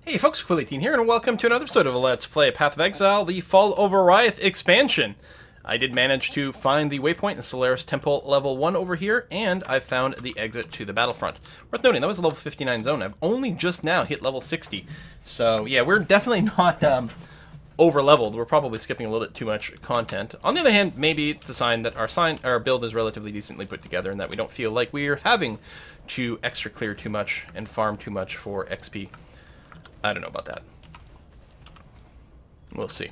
Hey folks, Quilly18 here, and welcome to another episode of Let's Play Path of Exile, the Fall of Oriath expansion. I did manage to find the waypoint in Solaris Temple level 1 over here, and I found the exit to the battlefront. Worth noting, that was a level 59 zone. I've only just now hit level 60. So yeah, we're definitely not over-leveled. We're probably skipping a little bit too much content. On the other hand, maybe it's a sign that our build is relatively decently put together and that we don't feel like we're having to extra clear too much and farm too much for XP. I don't know about that. We'll see.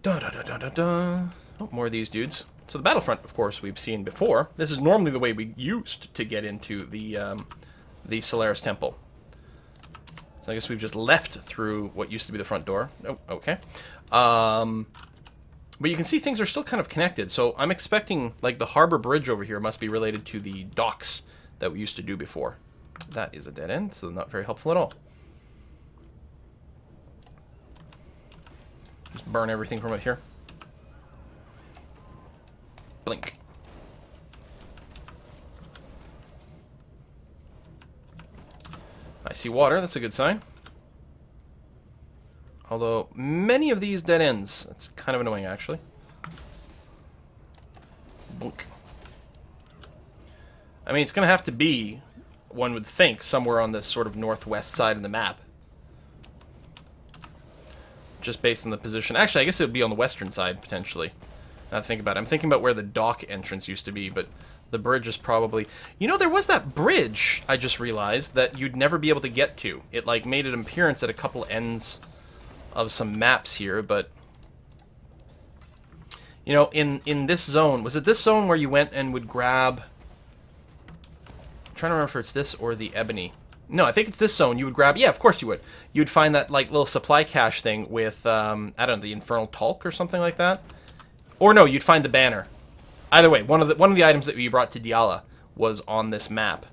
Oh, more of these dudes. So the battlefront, of course, we've seen before. This is normally the way we used to get into the Solaris Temple. So I guess we've just left through what used to be the front door. Oh, okay. But you can see things are still kind of connected. So I'm expecting, like, the harbor bridge over here must be related to the docks that we used to do before. That is a dead end, so not very helpful at all. Just burn everything from up here. Blink. I see water, that's a good sign. Although, many of these dead ends. That's kind of annoying, actually. Blink. I mean, it's going to have to be, one would think, somewhere on this sort of northwest side of the map. Just based on the position. Actually, I guess it would be on the western side, potentially. Now to think about it. I'm thinking about where the dock entrance used to be, but the bridge is probably... You know, there was that bridge, I just realized, that you'd never be able to get to. It, like, made an appearance at a couple ends of some maps here, but... You know, in this zone... Was it this zone where you went and would grab... I'm trying to remember if it's this or the ebony. No, I think it's this zone. You would grab... Yeah, of course you would. You would find that, like, little supply cache thing with, I don't know, the Infernal Talc or something like that. Or no, you'd find the banner. Either way, one of the items that you brought to Diala was on this map.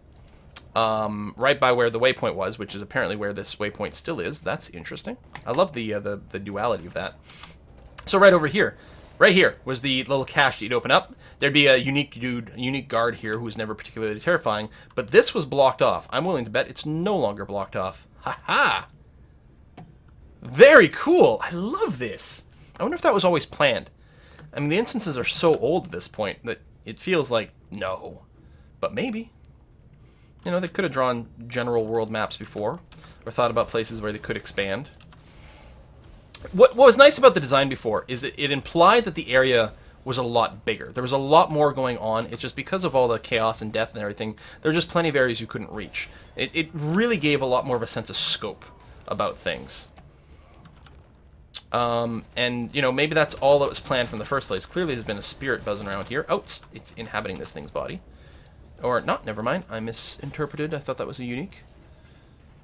Right by where the waypoint was, which is apparently where this waypoint still is. That's interesting. I love the duality of that. So right over here. Right here was the little cache that you'd open up. There'd be a unique dude, a unique guard here who was never particularly terrifying, but this was blocked off. I'm willing to bet it's no longer blocked off. Ha-ha! Very cool! I love this! I wonder if that was always planned. I mean, the instances are so old at this point that it feels like, no. But maybe. You know, they could have drawn general world maps before, or thought about places where they could expand. What was nice about the design before is it implied that the area was a lot bigger. There was a lot more going on. It's just because of all the chaos and death and everything, there were just plenty of areas you couldn't reach. It really gave a lot more of a sense of scope about things. And, you know, maybe that's all that was planned from the first place. Clearly there's been a spirit buzzing around here. Oh, it's inhabiting this thing's body. Or not, never mind. I misinterpreted. I thought that was a unique.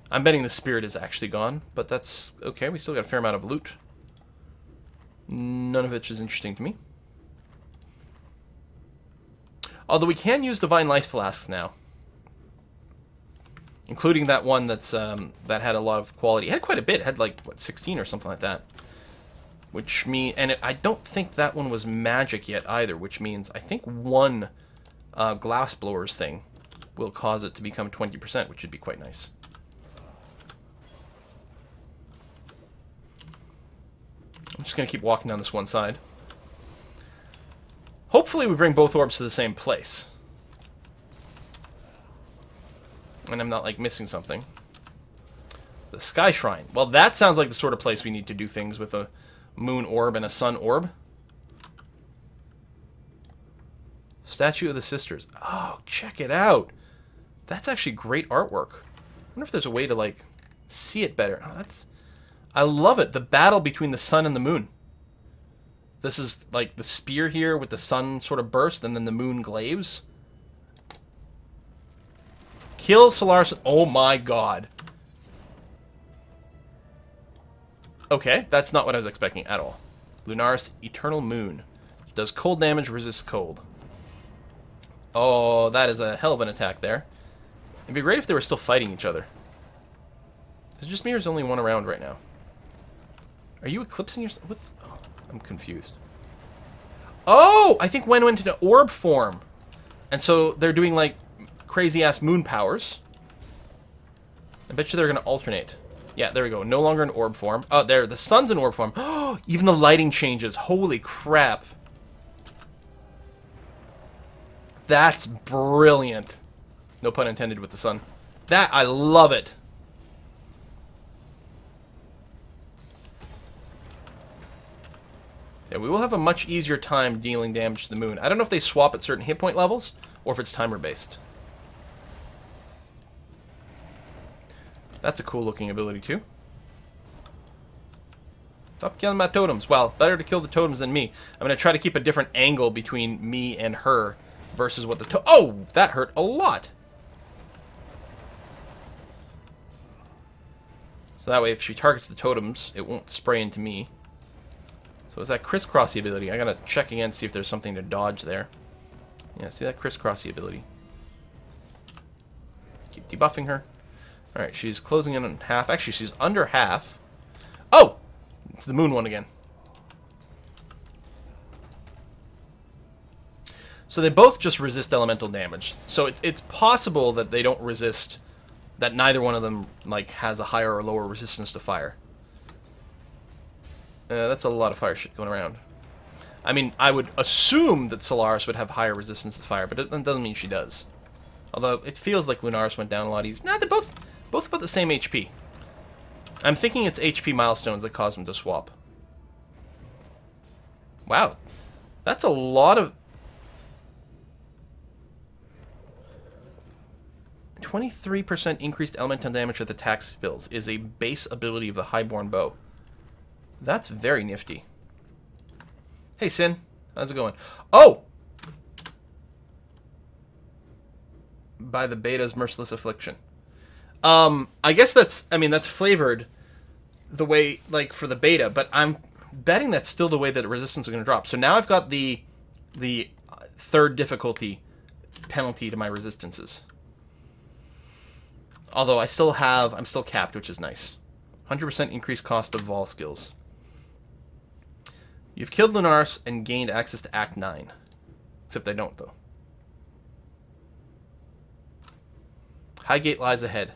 I'm betting the spirit is actually gone, but that's okay. We still got a fair amount of loot. None of which is interesting to me. Although we can use Divine Life Flasks now. Including that one that's that had a lot of quality. It had quite a bit. It had like, what, 16 or something like that. Which means... And I don't think that one was magic yet either, which means I think one glass blowers thing will cause it to become 20%, which would be quite nice. I'm just going to keep walking down this one side. Hopefully we bring both orbs to the same place. And I'm not, like, missing something. The Sky Shrine. Well, that sounds like the sort of place we need to do things with a moon orb and a sun orb. Statue of the Sisters. Oh, check it out. That's actually great artwork. I wonder if there's a way to, like, see it better. Oh, that's... I love it. The battle between the sun and the moon. This is like the spear here with the sun sort of burst and then the moon glaives. Kill Solaris. Oh my god. Okay, that's not what I was expecting at all. Lunaris Eternal Moon. Does cold damage, resists cold. Oh, that is a hell of an attack there. It'd be great if they were still fighting each other. Is it just me or is only one around right now? Are you eclipsing yourself? What's... Oh, I'm confused. Oh! I think Wen went into orb form. And so they're doing, like, crazy-ass moon powers. I bet you they're going to alternate. Yeah, there we go. No longer in orb form. Oh, there. The sun's in orb form. Oh, even the lighting changes. Holy crap. That's brilliant. No pun intended with the sun. That, I love it. Yeah, we will have a much easier time dealing damage to the moon. I don't know if they swap at certain hit point levels, or if it's timer-based. That's a cool looking ability too. Stop killing my totems. Well, better to kill the totems than me. I'm going to try to keep a different angle between me and her versus what the oh, that hurt a lot. So that way if she targets the totems, it won't spray into me. So is that crisscrossy ability? I got to check again, see if there's something to dodge there. Yeah, see that crisscrossy ability. Keep debuffing her. Alright, she's closing in on half. Actually, she's under half. Oh! It's the moon one again. So they both just resist elemental damage. So it's possible that they don't resist... that neither one of them like has a higher or lower resistance to fire. That's a lot of fire shit going around. I mean, I would assume that Solaris would have higher resistance to fire, but it doesn't mean she does. Although, it feels like Lunaris went down a lot easier. Nah, they're both about the same HP. I'm thinking it's HP milestones that cause them to swap. Wow. That's a lot of... 23% increased elemental damage with attack skills is a base ability of the Highborn Bow. That's very nifty. Hey, Sin. How's it going? Oh! By the beta's merciless affliction. I guess that's... I mean, that's flavored the way, like, for the beta, but I'm betting that's still the way that resistance is going to drop. So now I've got the third difficulty penalty to my resistances. Although I'm still capped, which is nice. 100% increased cost of Vol skills. You've killed Lunaris and gained access to Act 9. Except I don't, though. Highgate lies ahead.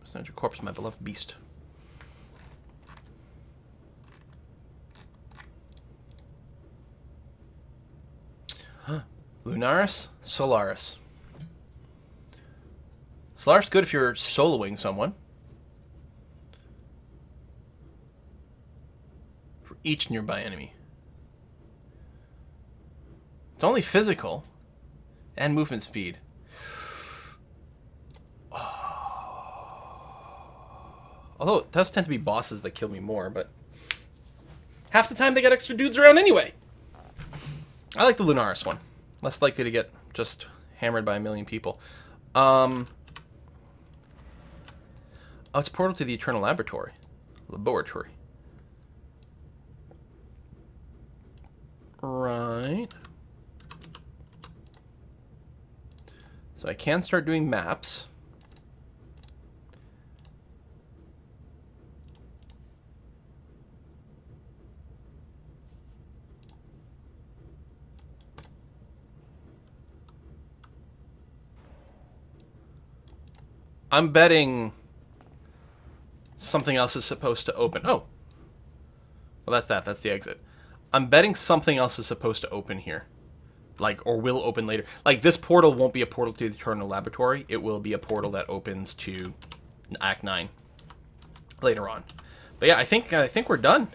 Send your corpse, my beloved beast. Huh. Lunaris, Solaris. Solaris good if you're soloing someone. For each nearby enemy. It's only physical and movement speed. Although it does tend to be bosses that kill me more, but half the time they got extra dudes around anyway. I like the Lunaris one. Less likely to get just hammered by a million people. Oh, it's a portal to the Eternal Laboratory. Laboratory. Right. So I can start doing maps. I'm betting something else is supposed to open. Oh. Well, that's that. That's the exit. I'm betting something else is supposed to open here. Like, or will open later. Like, this portal won't be a portal to the Eternal Laboratory. It will be a portal that opens to Act 9 later on. But yeah, I think we're done.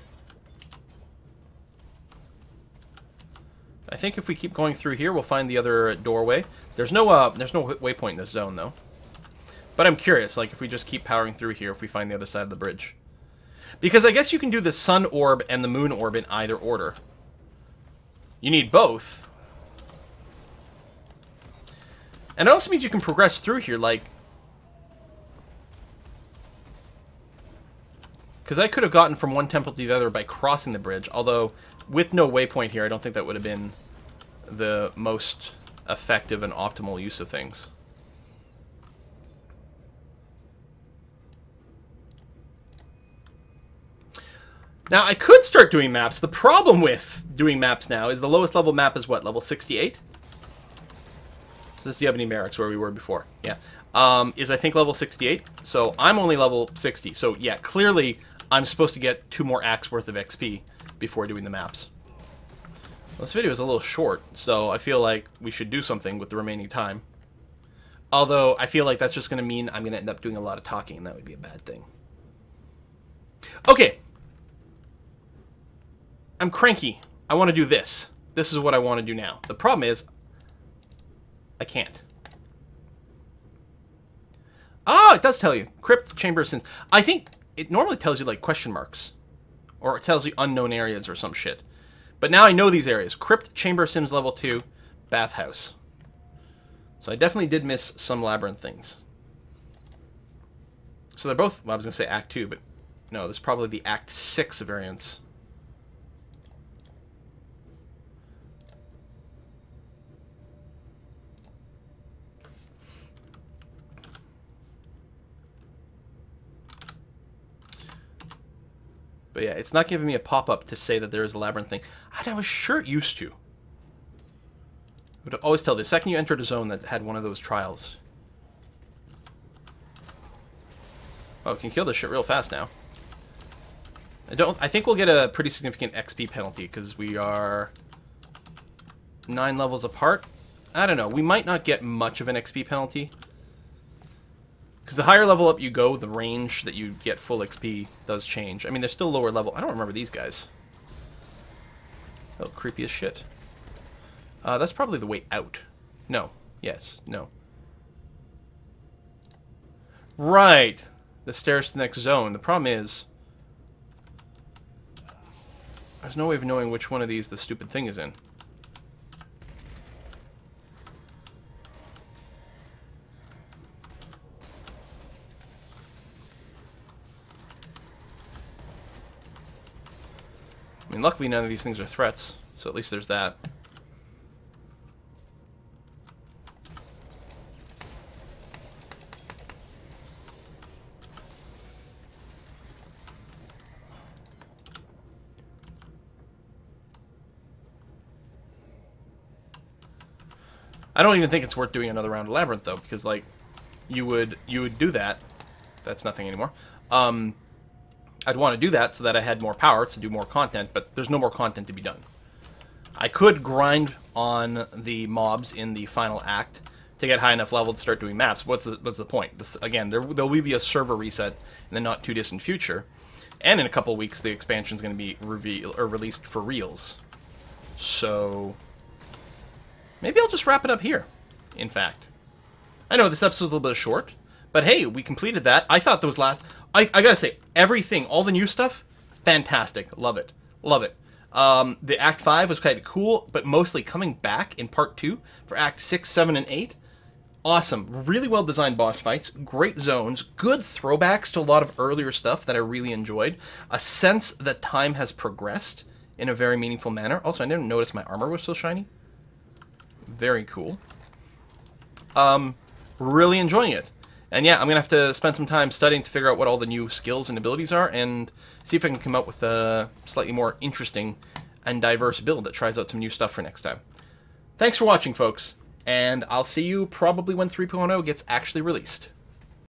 I think if we keep going through here, we'll find the other doorway. There's no waypoint in this zone, though. But I'm curious, like, if we just keep powering through here, if we find the other side of the bridge. Because I guess you can do the sun orb and the moon orb in either order. You need both. And it also means you can progress through here, like... Because I could have gotten from one temple to the other by crossing the bridge, although with no waypoint here, I don't think that would have been the most effective and optimal use of things. Now, I could start doing maps. The problem with doing maps now is the lowest level map is what, level 68? So this is the Ebony Barracks where we were before. Yeah. Is I think level 68. So I'm only level 60. So yeah, clearly I'm supposed to get 2 more acts worth of XP before doing the maps. This video is a little short, so I feel like we should do something with the remaining time. Although, I feel like that's just going to mean I'm going to end up doing a lot of talking, and that would be a bad thing. Okay. I'm cranky. I want to do this. This is what I want to do now. The problem is, I can't. Oh, it does tell you. Crypt, Chamber of Sins. I think it normally tells you, like, question marks. Or it tells you unknown areas or some shit. But now I know these areas. Crypt, Chamber of Sims level 2, Bathhouse. So I definitely did miss some labyrinth things. So they're both, well, I was going to say Act 2, but no, this is probably the Act 6 variants. But yeah, it's not giving me a pop-up to say that there is a labyrinth thing. I was sure it used to. It would always tell the second you entered a zone that had one of those trials. Oh, we can kill this shit real fast now. I think we'll get a pretty significant XP penalty because we are 9 levels apart. I don't know. We might not get much of an XP penalty. Because the higher level up you go, the range that you get full XP does change. I mean, they're still lower level. I don't remember these guys. Oh, creepy as shit. That's probably the way out. No. Yes. No. Right. The stairs to the next zone. The problem is, there's no way of knowing which one of these the stupid thing is in. I mean, luckily none of these things are threats, so at least there's that. I don't even think it's worth doing another round of Labyrinth, though, because, like, you would do that. That's nothing anymore. I'd want to do that so that I had more power to do more content, but there's no more content to be done. I could grind on the mobs in the final act to get high enough level to start doing maps. What's the point? Again, there will be a server reset in the not too distant future, and in a couple of weeks the expansion is going to be released for reals. So maybe I'll just wrap it up here. In fact, I know this episode's a little bit short, but hey, we completed that. I thought those last. I gotta say, everything, all the new stuff, fantastic. Love it. Love it. The Act 5 was kind of cool, but mostly coming back in Part 2 for Act 6, 7, and 8. Awesome. Really well-designed boss fights. Great zones. Good throwbacks to a lot of earlier stuff that I really enjoyed. A sense that time has progressed in a very meaningful manner. Also, I didn't notice my armor was still shiny. Very cool. Really enjoying it. And yeah, I'm going to have to spend some time studying to figure out what all the new skills and abilities are and see if I can come up with a slightly more interesting and diverse build that tries out some new stuff for next time. Thanks for watching, folks, and I'll see you probably when 3.0 gets actually released.